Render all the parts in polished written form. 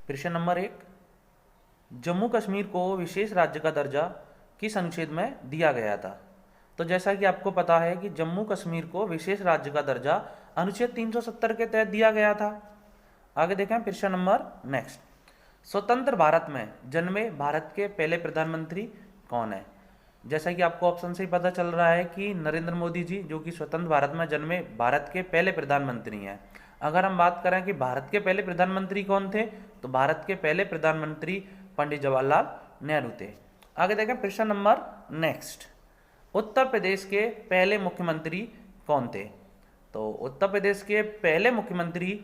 प्रश्न नंबर 1, जम्मू कश्मीर को विशेष राज्य का दर्जा किस अनुच्छेद में दिया गया था? तो जैसा कि आपको पता है कि जम्मू कश्मीर को विशेष राज्य का दर्जा अनुच्छेद 370 के तहत दिया गया था। आगे देखें प्रश्न नंबर नेक्स्ट, स्वतंत्र भारत में जन्मे भारत के पहले प्रधानमंत्री कौन है? जैसा कि आपको ऑप्शन से ही पता चल रहा है कि नरेंद्र मोदी जी, जो कि स्वतंत्र भारत में जन्मे भारत के पहले प्रधानमंत्री हैं। अगर हम बात करें कि भारत के पहले प्रधानमंत्री कौन थे, तो भारत के पहले प्रधानमंत्री पंडित जवाहरलाल नेहरू थे। आगे देखें प्रश्न नंबर नेक्स्ट, उत्तर प्रदेश के पहले मुख्यमंत्री कौन थे? तो उत्तर प्रदेश के पहले मुख्यमंत्री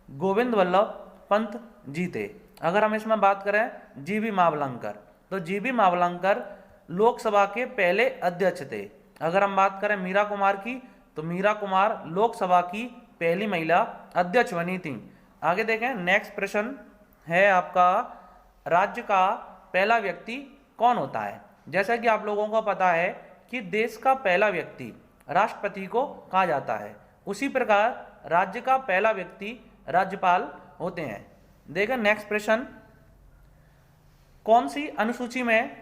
गोविंद वल्लभ पंत जी थे। अगर हम इसमें बात करें जीबी मावलंकर, तो जीबी मावलंकर लोकसभा के पहले अध्यक्ष थे। अगर हम बात करें मीरा कुमार की, तो मीरा कुमार लोकसभा की पहली महिला अध्यक्ष बनी थी। आगे देखें नेक्स्ट प्रश्न है आपका, राज्य का पहला व्यक्ति कौन होता है? जैसा कि आप लोगों को पता है कि देश का पहला व्यक्ति राष्ट्रपति को कहा जाता है, उसी प्रकार राज्य का पहला व्यक्ति राज्यपाल होते हैं। देखें नेक्स्ट प्रश्न, कौन सी अनुसूची में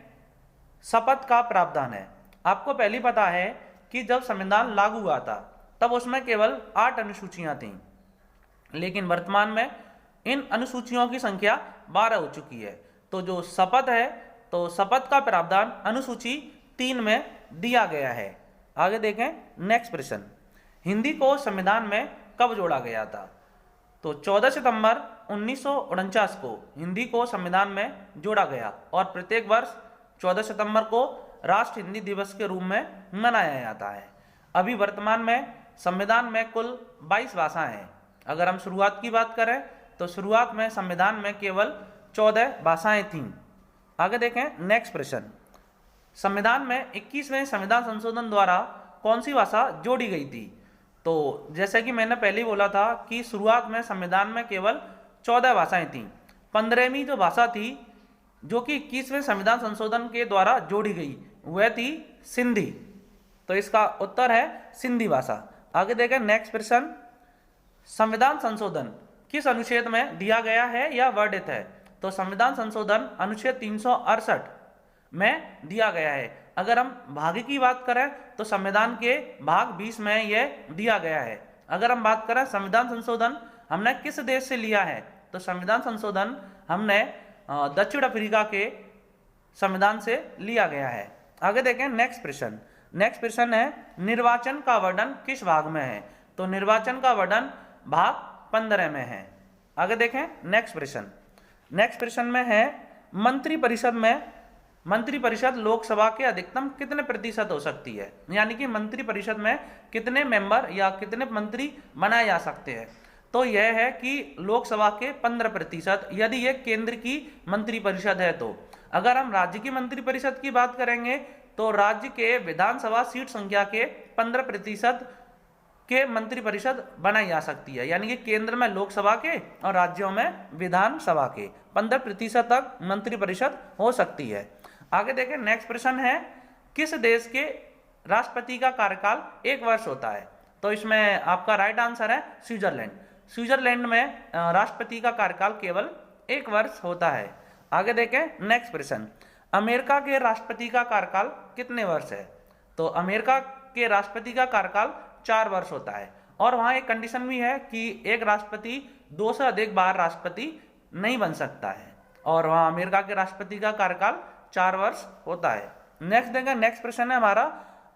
शपथ का प्रावधान है? आपको पहले पता है कि जब संविधान लागू हुआ था तब उसमें केवल 8 अनुसूचियां थीं, लेकिन वर्तमान में इन अनुसूचियों की संख्या 12 हो चुकी है। तो जो शपथ है, तो शपथ का प्रावधान अनुसूची 3 में दिया गया है। आगे देखें नेक्स्ट प्रश्न, हिंदी को संविधान में कब जोड़ा गया था? तो 14 सितंबर 1949 को हिंदी को संविधान में जोड़ा गया और प्रत्येक वर्ष 14 सितंबर को राष्ट्र हिंदी दिवस के रूप में मनाया जाता है। अभी वर्तमान में संविधान में कुल 22 भाषाएं हैं। अगर हम शुरुआत की बात करें तो शुरुआत में संविधान में केवल 14 भाषाएं थीं। आगे देखें नेक्स्ट प्रश्न, संविधान में 21वें संविधान संशोधन द्वारा कौन सी भाषा जोड़ी गई थी? तो जैसे कि मैंने पहले बोला था कि शुरुआत में संविधान में केवल 14 भाषाएं थीं। 15वीं जो भाषा थी जो कि 21वें संविधान संशोधन के द्वारा जोड़ी गई, वह थी सिंधी। तो इसका उत्तर है सिंधी भाषा। आगे देखें नेक्स्ट प्रश्न, संविधान संशोधन किस अनुच्छेद में दिया गया है या वर्णित है? तो संविधान संशोधन अनुच्छेद 368 में दिया गया है। अगर हम भाग की बात करें तो संविधान के भाग 20 में यह दिया गया है। अगर हम बात करें संविधान संशोधन हमने किस देश से लिया है, तो संविधान संशोधन हमने दक्षिण अफ्रीका के संविधान से लिया गया है। आगे देखें नेक्स्ट प्रश्न, नेक्स्ट प्रश्न है, निर्वाचन का वर्णन किस भाग में है? तो निर्वाचन का वर्णन भाग 15 में है। आगे देखें नेक्स्ट प्रश्न, नेक्स्ट प्रश्न में है, मंत्रिपरिषद लोकसभा के अधिकतम कितने प्रतिशत हो सकती है? यानी कि मंत्रिपरिषद में कितने मेंबर या कितने मंत्री बनाए जा सकते हैं? तो यह है कि लोकसभा के 15%, यदि यह केंद्र की मंत्रिपरिषद है तो। अगर हम राज्य की मंत्रिपरिषद की बात करेंगे तो राज्य के विधानसभा सीट संख्या के 15% के मंत्रिपरिषद बनाई जा सकती है, यानी कि केंद्र में लोकसभा के और राज्यों में विधानसभा के 15% तक मंत्रिपरिषद हो सकती है। आगे देखें नेक्स्ट प्रश्न है, किस देश के राष्ट्रपति का कार्यकाल 1 वर्ष होता है? तो इसमें आपका राइट आंसर है स्विट्जरलैंड। स्विट्जरलैंड में राष्ट्रपति का कार्यकाल केवल 1 वर्ष होता है। आगे देखें नेक्स्ट प्रश्न, अमेरिका के राष्ट्रपति का कार्यकाल कितने वर्ष है? तो अमेरिका के राष्ट्रपति का कार्यकाल 4 वर्ष होता है और वहाँ एक कंडीशन भी है कि एक राष्ट्रपति 2 से अधिक बार राष्ट्रपति नहीं बन सकता है और वहाँ अमेरिका के राष्ट्रपति का कार्यकाल 4 वर्ष होता है। नेक्स्ट देखें नेक्स्ट प्रश्न है हमारा,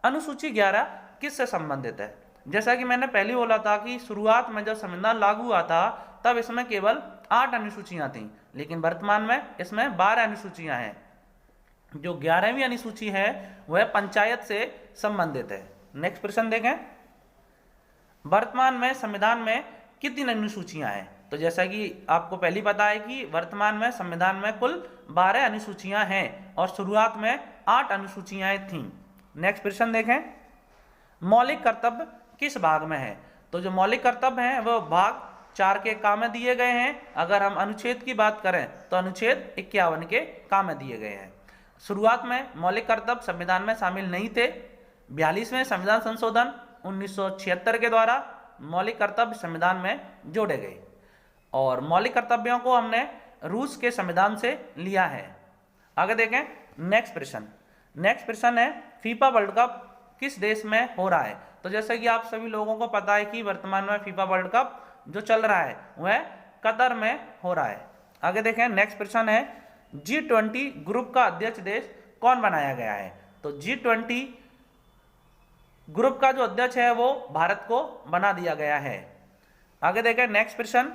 अनुसूची 11 किससे संबंधित है? जैसा कि मैंने पहले बोला था कि शुरुआत में जब संविधान लागू हुआ था तब इसमें केवल 8 अनुसूचियां थीं, लेकिन वर्तमान में इसमें 12 अनुसूचियां हैं। जो 11वीं अनुसूची है वह पंचायत से संबंधित है। नेक्स्ट प्रश्न देखें, वर्तमान में संविधान में कितनी अनुसूचियां हैं? तो जैसा कि आपको पहले पता है कि वर्तमान में संविधान में कुल 12 अनुसूचियां हैं और शुरुआत में 8 अनुसूचियां थीं। नेक्स्ट प्रश्न देखें, मौलिक कर्तव्य किस भाग में है? तो जो मौलिक कर्तव्य हैं वह भाग 4 के काम में दिए गए हैं। अगर हम अनुच्छेद की बात करें तो अनुच्छेद 51 के काम में दिए गए हैं। शुरुआत में मौलिक कर्तव्य संविधान में शामिल नहीं थे। 42वें संविधान संशोधन 1976 के द्वारा मौलिक कर्तव्य संविधान में जोड़े गए और मौलिक कर्तव्यों को हमने रूस के संविधान से लिया है। आगे देखें नेक्स्ट प्रश्न। नेक्स्ट प्रश्न है फीफा वर्ल्ड कप किस देश में हो रहा है। तो जैसे कि आप सभी लोगों को पता है कि वर्तमान में फीफा वर्ल्ड कप जो चल रहा है वह कतर में हो रहा है। आगे देखें नेक्स्ट प्रश्न है G20 ग्रुप का अध्यक्ष देश कौन बनाया गया है। तो G20 ग्रुप का जो अध्यक्ष है वो भारत को बना दिया गया है। आगे देखें नेक्स्ट प्रश्न,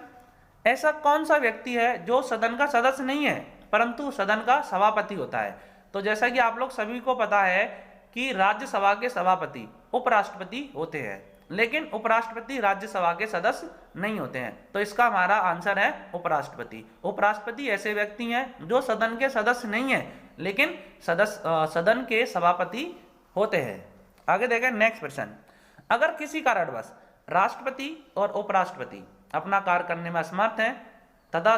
ऐसा कौन सा व्यक्ति है जो सदन का सदस्य नहीं है परंतु सदन का सभापति होता है। तो जैसा कि आप लोग सभी को पता है कि राज्यसभा के सभापति उपराष्ट्रपति होते हैं, लेकिन उपराष्ट्रपति राज्यसभा के सदस्य नहीं होते हैं। तो इसका हमारा आंसर है उपराष्ट्रपति। उपराष्ट्रपति ऐसे व्यक्ति हैं जो सदन के सदस्य नहीं है लेकिन सदन के सभापति होते हैं। आगे देखें नेक्स्ट प्रश्न, अगर किसी कारणवश राष्ट्रपति और उपराष्ट्रपति अपना कार्य करने में असमर्थ हैं तथा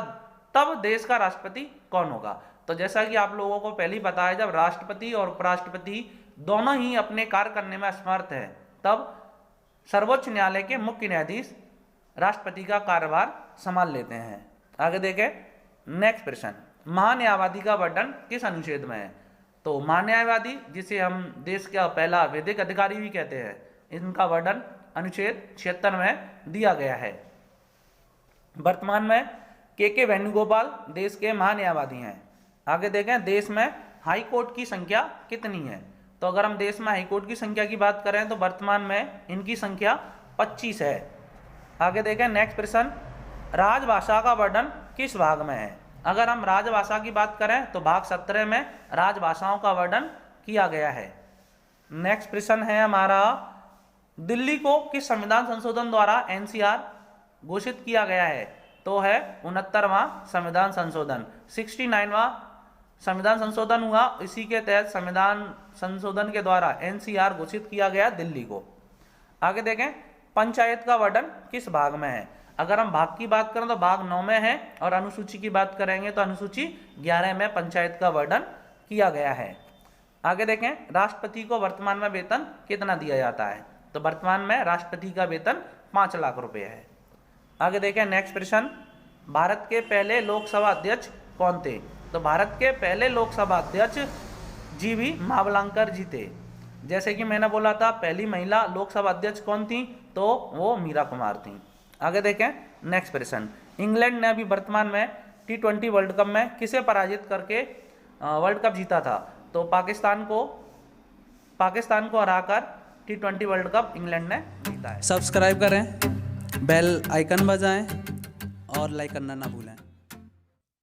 तब देश का राष्ट्रपति कौन होगा। तो जैसा कि आप लोगों को पहले ही पता है, जब राष्ट्रपति और उपराष्ट्रपति दोनों ही अपने कार्य करने में असमर्थ है तब सर्वोच्च न्यायालय के मुख्य न्यायाधीश राष्ट्रपति का कार्यभार संभाल लेते हैं। आगे देखें नेक्स्ट प्रश्न, महान्यायवादी का वर्णन किस अनुच्छेद में है। तो महान्यायवादी, जिसे हम देश का पहला वैधिक अधिकारी भी कहते हैं, इनका वर्णन अनुच्छेद 76 में दिया गया है। वर्तमान में के वेणुगोपाल देश के महान्यायवादी हैं। आगे देखें देश में हाई कोर्ट की संख्या कितनी है। तो अगर हम देश में हाई कोर्ट की संख्या की बात करें तो वर्तमान में इनकी संख्या 25 है। आगे देखें नेक्स्ट प्रश्न, राजभाषा का वर्णन किस भाग में है। अगर हम राजभाषा की बात करें तो भाग 17 में राजभाषाओं का वर्णन किया गया है। नेक्स्ट प्रश्न है हमारा, दिल्ली को किस संविधान संशोधन द्वारा NCR घोषित किया गया है। तो है 69वां संविधान संशोधन, 69वां संविधान संशोधन हुआ, इसी के तहत संविधान संशोधन के द्वारा NCR घोषित किया गया दिल्ली को। आगे देखें पंचायत का वर्णन किस भाग में है। अगर हम भाग की बात करें तो भाग 9 में है और अनुसूची की बात करेंगे तो अनुसूची 11 में पंचायत का वर्णन किया गया है। आगे देखें राष्ट्रपति को वर्तमान में वेतन कितना दिया जाता है। तो वर्तमान में राष्ट्रपति का वेतन 5 लाख रुपए है। आगे देखें नेक्स्ट प्रश्न, भारत के पहले लोकसभा अध्यक्ष कौन थे। तो भारत के पहले लोकसभा अध्यक्ष GV मावलंकर जी थे। जैसे कि मैंने बोला था पहली महिला लोकसभा अध्यक्ष कौन थी, तो वो मीरा कुमार थी। आगे देखें नेक्स्ट प्रश्न, इंग्लैंड ने अभी वर्तमान में T20 वर्ल्ड कप में किसे पराजित करके वर्ल्ड कप जीता था। तो पाकिस्तान को हराकर T20 वर्ल्ड कप इंग्लैंड ने जीता है। सब्सक्राइब करें, बेल आइकन बजाएं और लाइक करना ना भूलें।